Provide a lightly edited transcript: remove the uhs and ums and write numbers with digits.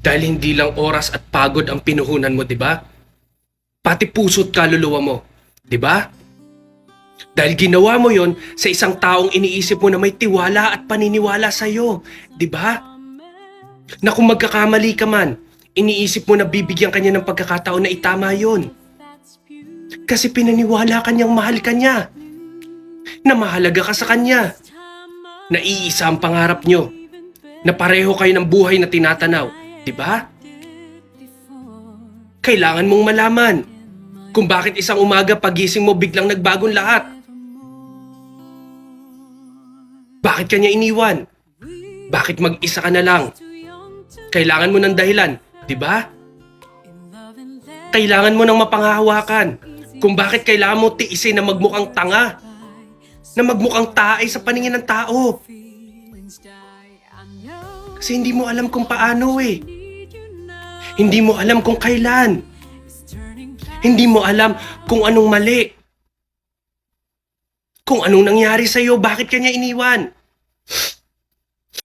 Dahil hindi lang oras at pagod ang pinuhunan mo, di ba? Pati puso't kaluluwa mo, di ba? Dahil ginawa mo yon sa isang taong iniisip mo na may tiwala at paniniwala sa'yo, di ba? Na kung magkakamali ka man, iniisip mo na bibigyan kanya ng pagkakataon na itama yon. Kasi pinaniwala kanyang mahal ka niya. Na mahalaga ka sa kanya. Na iisa ang pangarap nyo. Na pareho kayo ng buhay na tinatanaw. Diba? Kailangan mong malaman kung bakit isang umaga pagising mo biglang nagbagong lahat. Bakit kanya iniwan? Bakit mag-isa ka na lang? Kailangan mo ng dahilan, diba? Kailangan mo ng mapanghahawakan kung bakit kailangan mo tiisin na magmukhang tanga, na magmukhang tae sa paningin ng tao. Kasi hindi mo alam kung paano eh. Hindi mo alam kung kailan. Hindi mo alam kung anong mali. Kung anong nangyari sa'yo, bakit kanya iniwan.